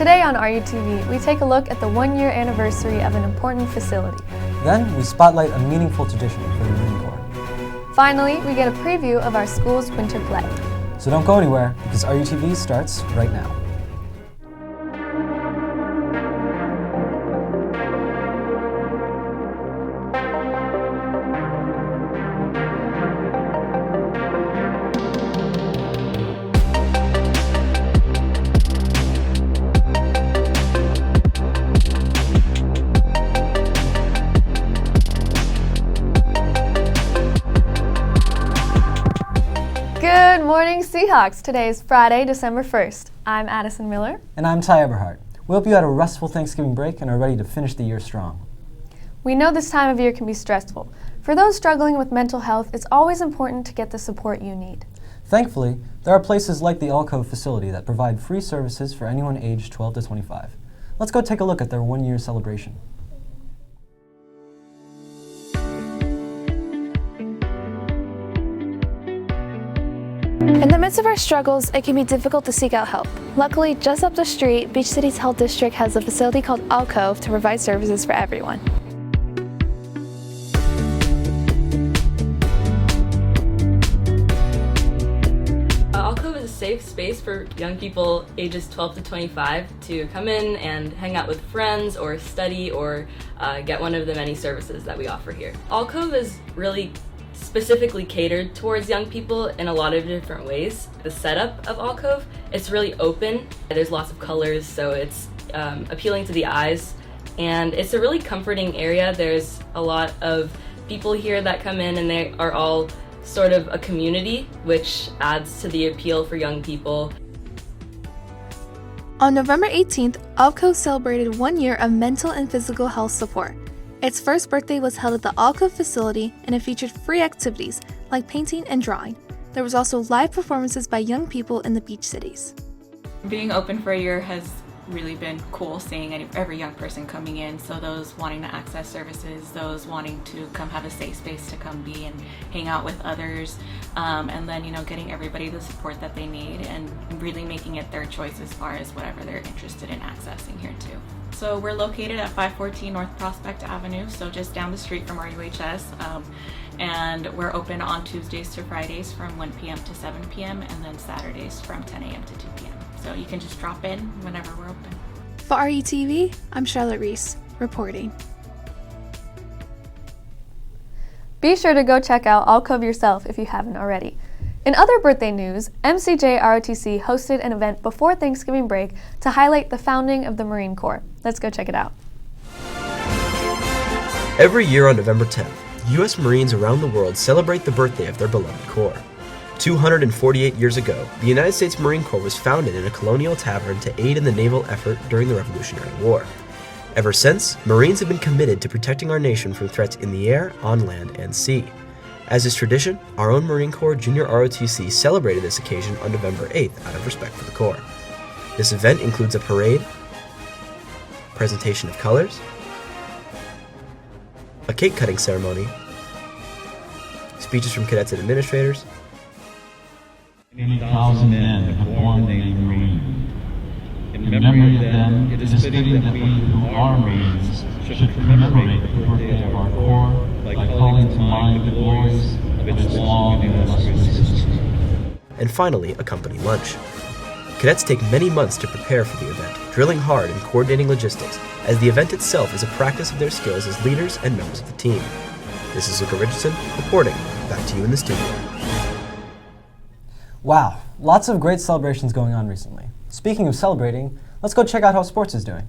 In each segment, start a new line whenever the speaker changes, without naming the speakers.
Today on RUTV, we take a look at the one-year anniversary of an important facility.
Then we spotlight a meaningful tradition for the Marine Corps.
Finally, we get a preview of our school's winter play.
So don't go anywhere, because RUTV starts right now.
Good morning, Seahawks! Today is Friday, December 1st. I'm Addison Miller.
And I'm Ty Eberhardt. We hope you had a restful Thanksgiving break and are ready to finish the year strong.
We know this time of year can be stressful. For those struggling with mental health, it's always important to get the support you need.
Thankfully, there are places like the Alve facility that provide free services for anyone aged 12 to 25. Let's go take a look at their one-year celebration.
In the midst of our struggles, it can be difficult to seek out help. Luckily, just up the street, Beach City's Health District has a facility called Alve to provide services for everyone.
Alve is a safe space for young people ages 12 to 25 to come in and hang out with friends or study or get one of the many services that we offer here. Alve is really specifically catered towards young people in a lot of different ways. The setup of Alve, it's really open. There's lots of colors, so it's appealing to the eyes, and it's a really comforting area. There's a lot of people here that come in, and they are all sort of a community, which adds to the appeal for young people.
On November 18th, Alve celebrated 1 year of mental and physical health support. Its first birthday was held at the Alve facility, and it featured free activities like painting and drawing. There was also live performances by young people in the beach cities.
Being open for a year has really been cool, seeing every young person coming in, so those wanting to access services, those wanting to come have a safe space to come be and hang out with others, and then getting everybody the support that they need and really making it their choice as far as whatever they're interested in accessing here too. So we're located at 514 North Prospect Avenue, so just down the street from RUHS, and we're open on Tuesdays to Fridays from 1 p.m. to 7 p.m. and then Saturdays from 10 a.m. to 2 p.m. So you can just drop in whenever we're open.
For RUTV, I'm Charlotte Reese, reporting.
Be sure to go check out Alve yourself if you haven't already. In other birthday news, MCJ ROTC hosted an event before Thanksgiving break to highlight the founding of the Marine Corps. Let's go check it out.
Every year on November 10th, U.S. Marines around the world celebrate the birthday of their beloved Corps. 248 years ago, the United States Marine Corps was founded in a colonial tavern to aid in the naval effort during the Revolutionary War. Ever since, Marines have been committed to protecting our nation from threats in the air, on land, and sea. As is tradition, our own Marine Corps Junior ROTC celebrated this occasion on November 8th out of respect for the Corps. This event includes a parade, presentation of colors, a cake-cutting ceremony, speeches from cadets and administrators,
80,000 men have formed the Marine. In memory of them, it is fitting that we who are Marines should commemorate the birthday of our Corps by calling to mind the glories of its long and illustrious history.
and finally a company lunch. Cadets take many months to prepare for the event, drilling hard and coordinating logistics, as the event itself is a practice of their skills as leaders and members of the team. This is Luca Richardson reporting. Back to you in the studio.
Wow, lots of great celebrations going on recently. Speaking of celebrating, let's go check out how sports is doing.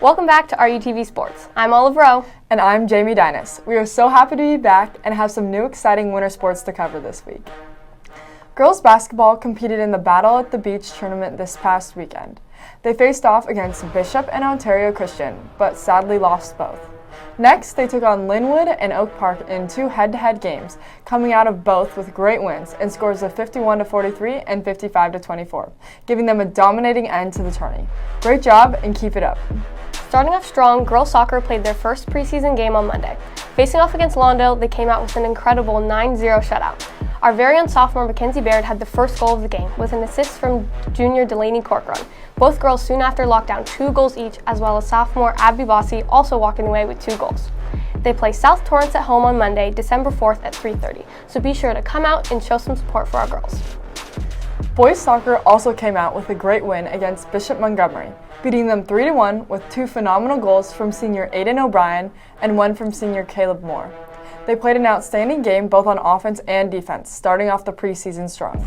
Welcome back to RUTV Sports. I'm Olive Rowe.
And I'm Jamie Dinas. We are so happy to be back and have some new exciting winter sports to cover this week. Girls basketball competed in the Battle at the Beach tournament this past weekend. They faced off against Bishop and Ontario Christian, but sadly lost both. Next, they took on Linwood and Oak Park in 2 head-to-head games, coming out of both with great wins and scores of 51-43 and 55-24, giving them a dominating end to the tourney. Great job and keep it up.
Starting off strong, girls soccer played their first preseason game on Monday. Facing off against Redondo, they came out with an incredible 9-0 shutout. Our very own sophomore Mackenzie Baird had the first goal of the game with an assist from junior Delaney Corcoran. Both girls soon after locked down 2 goals each, as well as sophomore Abby Bossy also walking away with 2 goals. They play South Torrance at home on Monday, December 4th at 3:30, so be sure to come out and show some support for our girls.
Boys soccer also came out with a great win against Bishop Montgomery, beating them 3-1 with 2 phenomenal goals from senior Aiden O'Brien and 1 from senior Caleb Moore. They played an outstanding game both on offense and defense, starting off the preseason strong.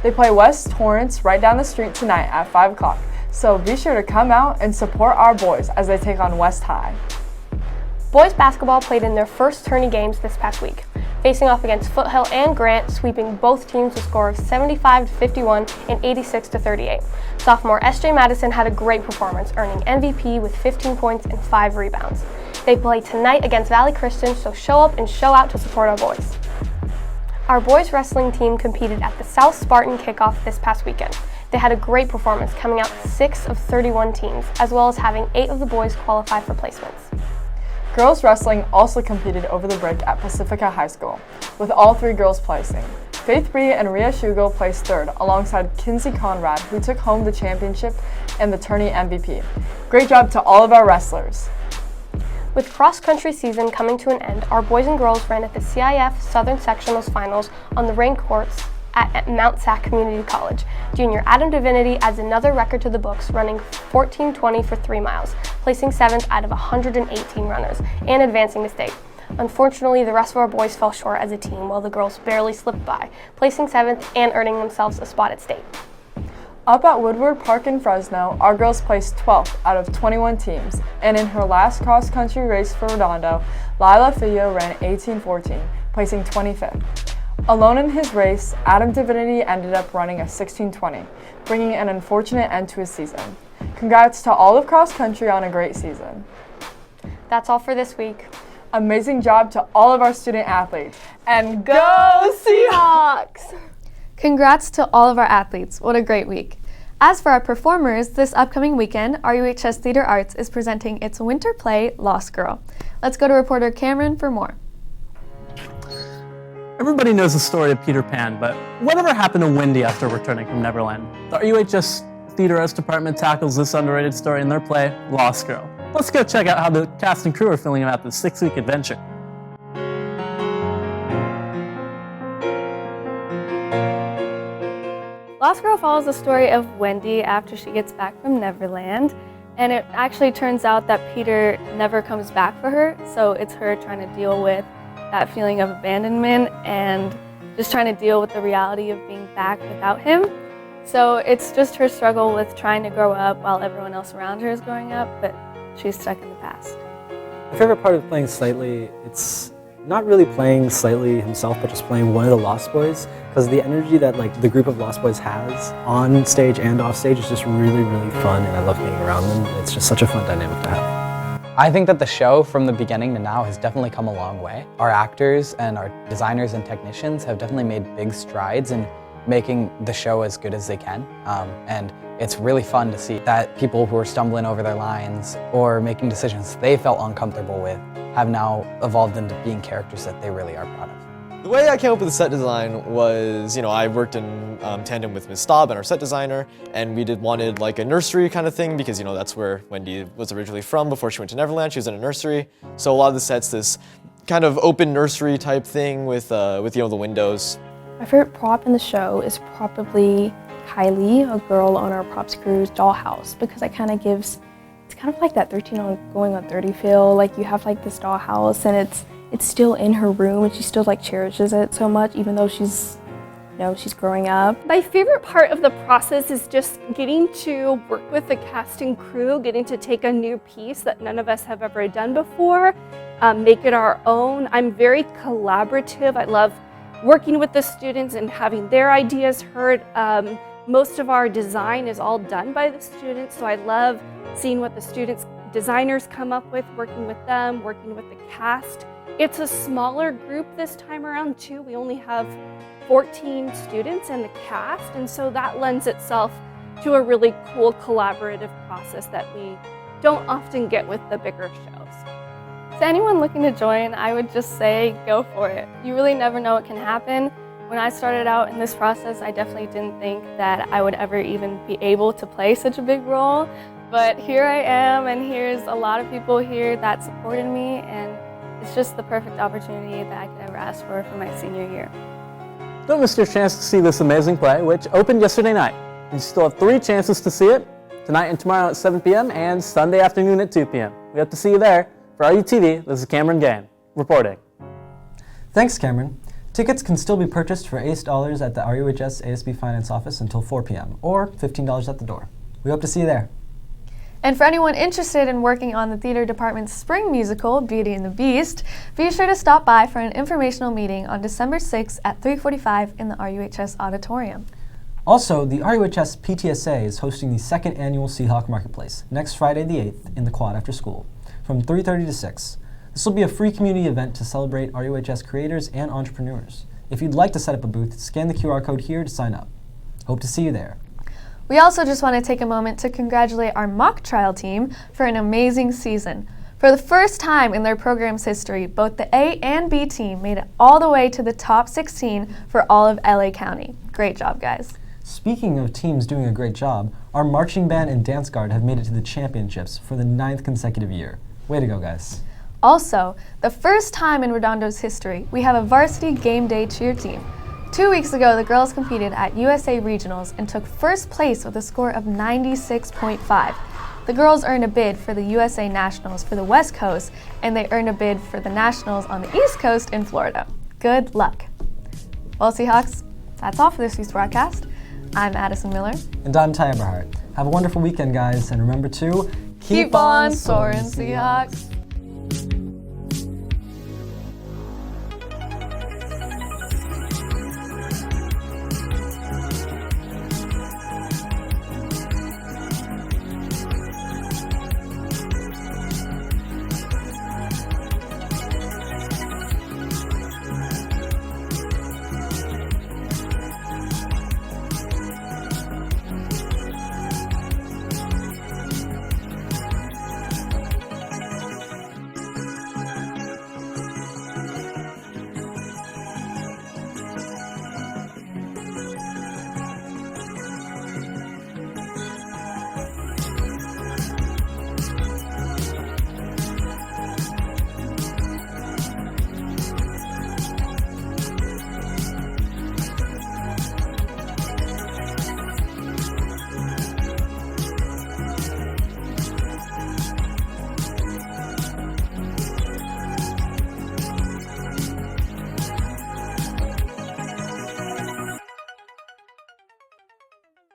They play West Torrance right down the street tonight at 5 o'clock, so be sure to come out and support our boys as they take on West High.
Boys basketball played in their first tourney games this past week, facing off against Foothill and Grant, sweeping both teams with a score of 75-51 and 86-38. Sophomore SJ Madison had a great performance, earning MVP with 15 points and 5 rebounds. They play tonight against Valley Christian, so show up and show out to support our boys. Our boys wrestling team competed at the South Spartan kickoff this past weekend. They had a great performance, coming out 6 of 31 teams, as well as having 8 of the boys qualify for placements.
Girls wrestling also competed over the break at Pacifica High School, with all 3 girls placing. Faith Bree and Rhea Shugo placed 3rd, alongside Kinsey Conrad, who took home the championship and the tourney MVP. Great job to all of our wrestlers.
With cross-country season coming to an end, our boys and girls ran at the CIF Southern Sectionals Finals on the rain courts at Mount Sac Community College. Junior Adam Divinity adds another record to the books, running 14:20 for 3 miles, placing 7th out of 118 runners, and advancing to state. Unfortunately, the rest of our boys fell short as a team, while the girls barely slipped by, placing 7th and earning themselves a spot at state.
Up at Woodward Park in Fresno, our girls placed 12th out of 21 teams, and in her last cross-country race for Redondo, Lila Fillo ran 18:14, placing 25th. Alone in his race, Adam Divinity ended up running a 16:20, bringing an unfortunate end to his season. Congrats to all of cross-country on a great season.
That's all for this week.
Amazing job to all of our student athletes, and go Seahawks!
Congrats to all of our athletes. What a great week. As for our performers, this upcoming weekend, RUHS Theater Arts is presenting its winter play, Lost Girl. Let's go to reporter Cameron for more.
Everybody knows the story of Peter Pan, but whatever happened to Wendy after returning from Neverland? The RUHS Theater Arts Department tackles this underrated story in their play, Lost Girl. Let's go check out how the cast and crew are feeling about this 6-week adventure.
Lost Girl follows the story of Wendy after she gets back from Neverland, and it actually turns out that Peter never comes back for her, so it's her trying to deal with that feeling of abandonment and just trying to deal with the reality of being back without him. So it's just her struggle with trying to grow up while everyone else around her is growing up, but she's stuck in the past.
My favorite part of playing Slightly, it's not really playing Slightly himself, but just playing one of the Lost Boys, because the energy that the group of Lost Boys has on stage and off stage is just really, really fun, and I love being around them. It's just such a fun dynamic to have.
I think that the show from the beginning to now has definitely come a long way. Our actors and our designers and technicians have definitely made big strides in making the show as good as they can. And it's really fun to see that people who are stumbling over their lines or making decisions they felt uncomfortable with have now evolved into being characters that they really are proud of.
The way I came up with the set design was, I worked in tandem with Ms. Staub and our set designer, and we wanted like a nursery kind of thing because, that's where Wendy was originally from before she went to Neverland. She was in a nursery. So a lot of the sets, this kind of open nursery type thing with the windows.
My favorite prop in the show is probably Kylie, a girl on our props crew's dollhouse, because it's kind of like that 13 going on 30 feel. Like you have like this dollhouse and it's still in her room and she still cherishes it so much even though she's growing up.
My favorite part of the process is just getting to work with the cast and crew, getting to take a new piece that none of us have ever done before, make it our own. I'm very collaborative. I love working with the students and having their ideas heard. Most of our design is all done by the students, so I love seeing what the students designers come up with, working with them, working with the cast. It's a smaller group this time around too. We only have 14 students in the cast, and so that lends itself to a really cool collaborative process that we don't often get with the bigger shows.
To anyone looking to join, I would just say go for it. You really never know what can happen. When I started out in this process, I definitely didn't think that I would ever even be able to play such a big role, but here I am, and here's a lot of people here that supported me, and it's just the perfect opportunity that I could ever ask for my senior year.
Don't miss your chance to see this amazing play, which opened yesterday night. You still have 3 chances to see it, tonight and tomorrow at 7 p.m. and Sunday afternoon at 2 p.m. We hope to see you there. For RUTV, this is Cameron Gain, reporting.
Thanks, Cameron. Tickets can still be purchased for $8 at the RUHS ASB Finance office until 4 p.m. or $15 at the door. We hope to see you there.
And for anyone interested in working on the theater department's spring musical, Beauty and the Beast, be sure to stop by for an informational meeting on December 6th at 3:45 in the RUHS auditorium.
Also, the RUHS PTSA is hosting the 2nd annual Seahawk Marketplace next Friday the 8th in the quad after school from 3:30 to 6. This will be a free community event to celebrate RUHS creators and entrepreneurs. If you'd like to set up a booth, scan the QR code here to sign up. Hope to see you there.
We also just want to take a moment to congratulate our mock trial team for an amazing season. For the first time in their program's history, both the A and B team made it all the way to the top 16 for all of LA County. Great job, guys.
Speaking of teams doing a great job, our marching band and dance guard have made it to the championships for the 9th consecutive year. Way to go, guys.
Also, the first time in Redondo's history, we have a varsity game day cheer team. 2 weeks ago, the girls competed at USA Regionals and took first place with a score of 96.5. The girls earned a bid for the USA Nationals for the West Coast, and they earned a bid for the Nationals on the East Coast in Florida. Good luck. Well, Seahawks, that's all for this week's broadcast. I'm Addison Miller.
And I'm Ty Eberhardt. Have a wonderful weekend, guys, and remember to
keep on soaring, Seahawks.